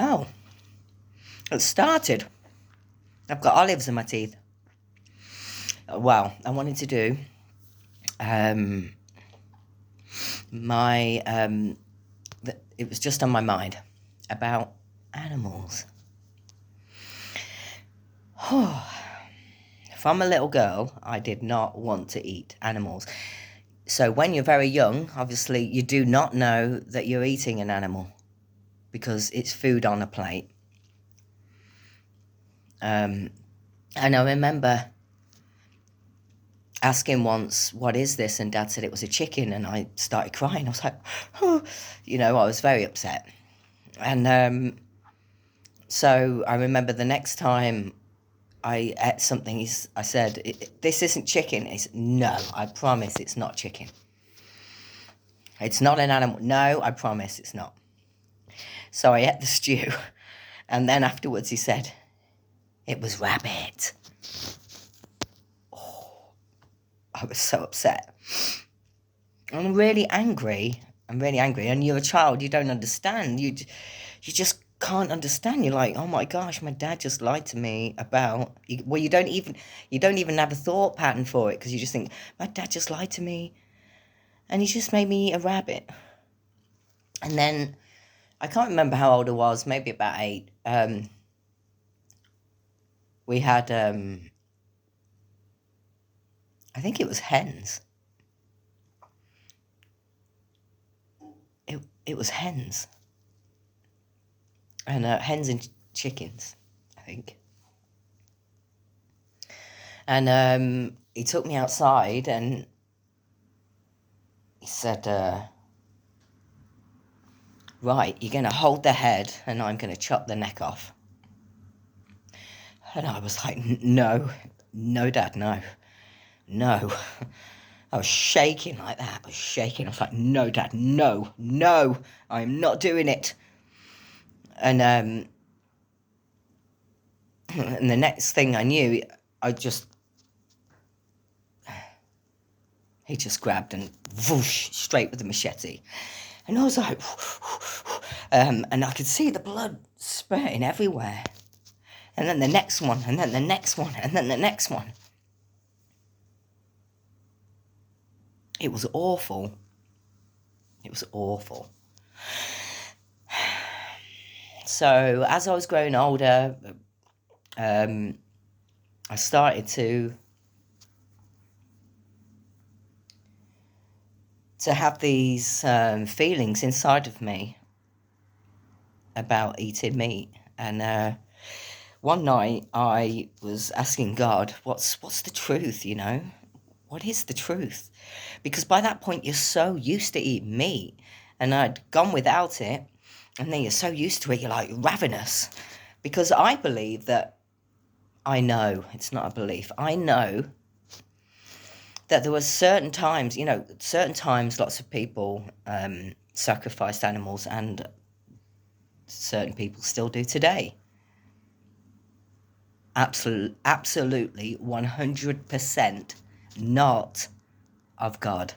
Oh, it started. I've got olives in my teeth. Well, I wanted to do it was just on my mind about animals. From a little girl, I did not want to eat animals. So when you're very young, obviously, you do not know that you're eating an animal because it's food on a plate. And I remember asking once, what is this? And Dad said it was a chicken, and I started crying. I was like, oh, I was very upset. And so I remember the next time I ate something, I said, this isn't chicken. He said, no, I promise it's not chicken. It's not an animal. No, I promise it's not. So I ate the stew. And then afterwards he said, it was rabbit. Oh, I was so upset. I'm really angry. And you're a child. You don't understand. You just can't understand. You're like, oh my gosh, my dad just lied to me about. Well, you don't even have a thought pattern for it because you just think, my dad just lied to me, and he just made me eat a rabbit. And then I can't remember how old I was. Maybe about 8. We had I think it was hens. It was hens. And hens and chickens, I think. And he took me outside and he said, right, you're going to hold the head and I'm going to chop the neck off. And I was like, no, Dad, no. I was shaking like that. I was like, no, Dad, no, I'm not doing it. And the next thing I knew, he just grabbed and whoosh, straight with the machete. And I was like, and I could see the blood spurting everywhere. And then the next one, and then the next one, and then the next one. It was awful. So as I was growing older, I started to have these feelings inside of me about eating meat. And one night I was asking God, what's the truth, What is the truth? Because by that point you're so used to eating meat, and I'd gone without it, and then you're so used to it, you're like ravenous. Because I believe that, I know, it's not a belief, I know that there were certain times lots of people sacrificed animals, and certain people still do today. Absolutely 100% not of God.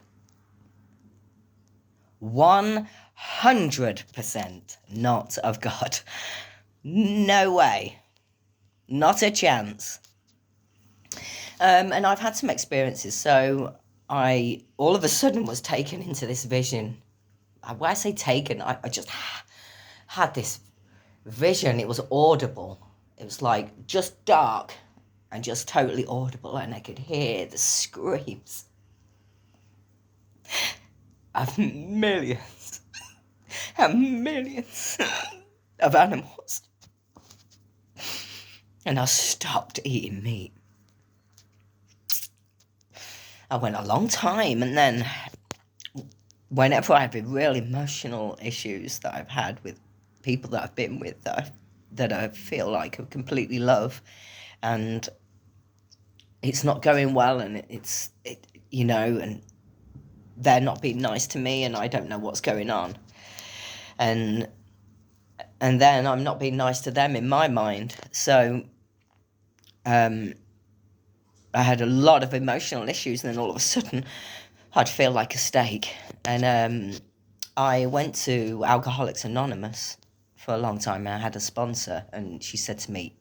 100% not of God. No way. Not a chance. And I've had some experiences. So I all of a sudden was taken into this vision. When I say taken, I just had this vision. It was audible. It was like just dark and just totally audible, and I could hear the screams of millions and millions of animals. And I stopped eating meat. I went a long time, and then whenever I have real emotional issues that I've had with people that I've been with, that I feel like I completely love, and it's not going well, and and they're not being nice to me, and I don't know what's going on, and then I'm not being nice to them in my mind. So I had a lot of emotional issues, and then all of a sudden I'd feel like a steak. And I went to Alcoholics Anonymous for a long time. I had a sponsor, and she said to me,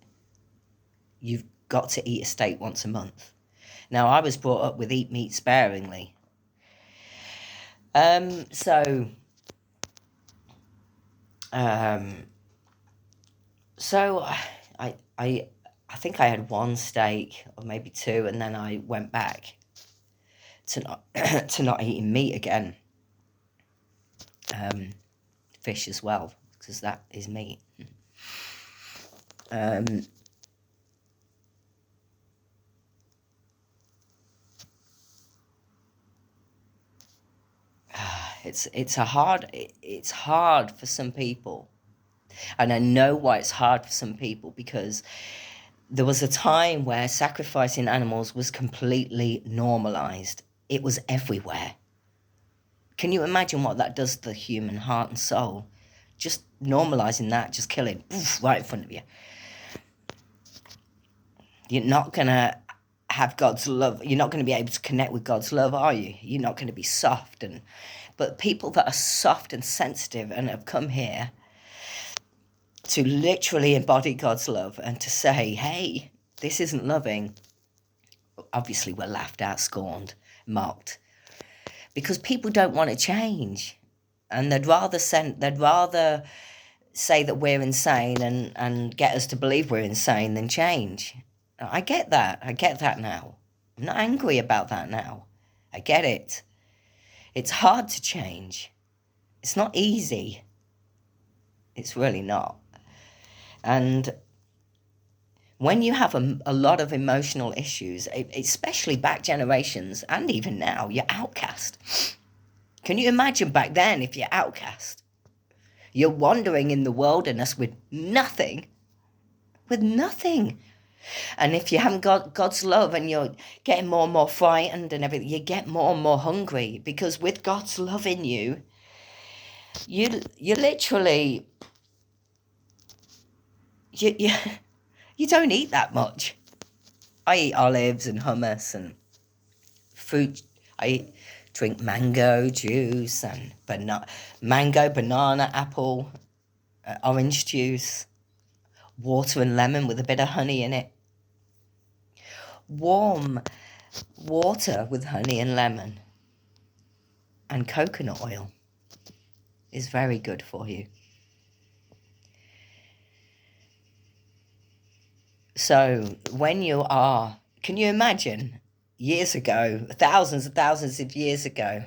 "You've got to eat a steak once a month." Now, I was brought up with eat meat sparingly. So, um, so I think I had one steak or maybe two, and then I went back to not to not eating meat again. Fish as well, because that is meat. It's hard for some people, and I know why it's hard for some people, because there was a time where sacrificing animals was completely normalized. It was everywhere. Can you imagine what that does to the human heart and soul? Just normalizing that, just killing, right in front of you. You're not going to have God's love. You're not going to be able to connect with God's love, are you? You're not going to be soft. But people that are soft and sensitive and have come here to literally embody God's love and to say, hey, this isn't loving, obviously we're laughed at, scorned, mocked, because people don't want to change, and they'd rather say that we're insane and get us to believe we're insane than change. I get that now. I'm not angry about that now. I get it. It's hard to change. It's not easy. It's really not. And when you have a lot of emotional issues, especially back generations, and even now, you're outcast. Can you imagine back then if you're outcast? You're wandering in the wilderness with nothing. With nothing. And if you haven't got God's love and you're getting more and more frightened and everything, you get more and more hungry, because with God's love in you, you literally, you don't eat that much. I eat olives and hummus and fruit. I drink mango juice and mango, banana, apple, orange juice, water and lemon with a bit of honey in it. Warm water with honey and lemon and coconut oil is very good for you. So when you are, can you imagine years ago, thousands of years ago,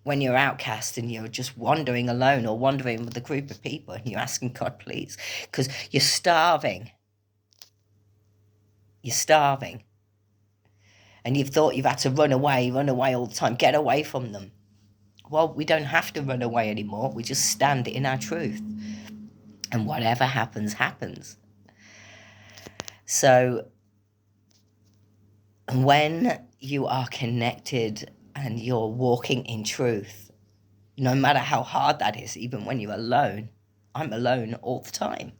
when you're outcast and you're just wandering alone or wandering with a group of people and you're asking God, please, because you're starving. You're starving. And you've thought you've had to run away all the time, get away from them. Well, we don't have to run away anymore. We just stand in our truth. And whatever happens, happens. So when you are connected and you're walking in truth, no matter how hard that is, even when you're alone, I'm alone all the time.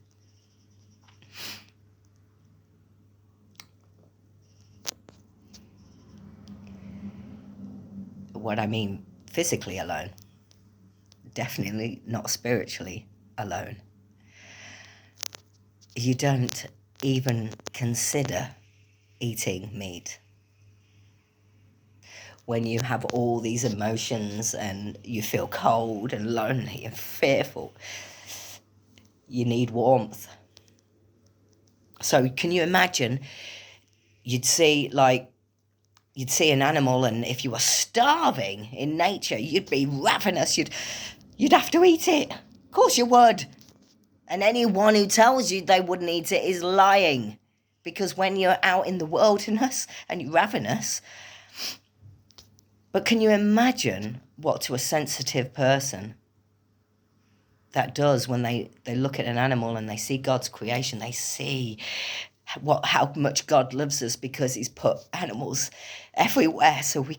What I mean, physically alone. Definitely not spiritually alone. You don't even consider eating meat. When you have all these emotions and you feel cold and lonely and fearful, you need warmth. So can you imagine, you'd see an animal, and if you were starving in nature, you'd be ravenous, you'd have to eat it. Of course you would. And anyone who tells you they wouldn't eat it is lying. Because when you're out in the wilderness and you're ravenous, but can you imagine what to a sensitive person that does when they look at an animal and they see God's creation, they see how much God loves us, because he's put animals everywhere so we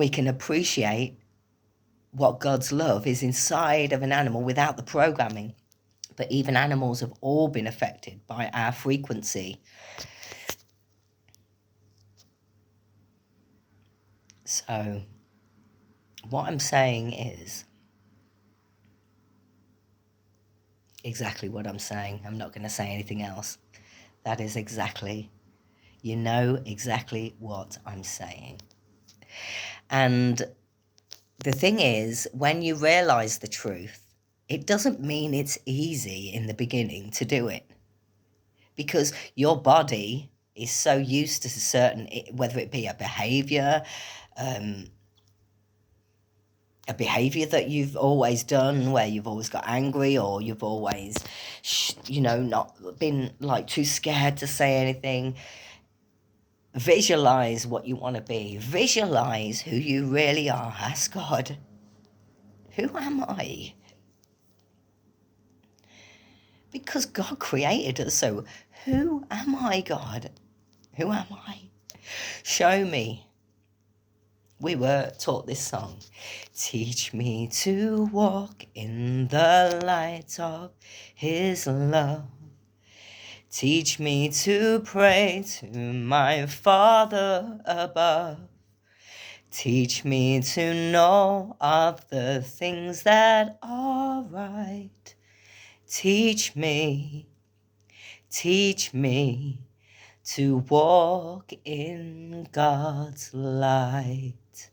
can appreciate what God's love is inside of an animal without the programming. But even animals have all been affected by our frequency. So what I'm saying is, exactly what I'm saying. I'm not going to say anything else. That is exactly, you know exactly what I'm saying. And the thing is, when you realize the truth, it doesn't mean it's easy in the beginning to do it, because your body is so used to certain, whether it be um, a behavior that you've always done, where you've always got angry, or you've always, not been like too scared to say anything. Visualize what you want to be. Visualize who you really are. Ask God, who am I? Because God created us, so who am I, God? Who am I? Show me. We were taught this song. Teach me to walk in the light of His love. Teach me to pray to my Father above. Teach me to know of the things that are right. Teach me to walk in God's light.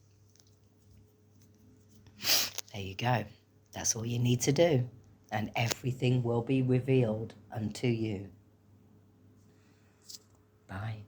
There you go. That's all you need to do, and everything will be revealed unto you. Bye.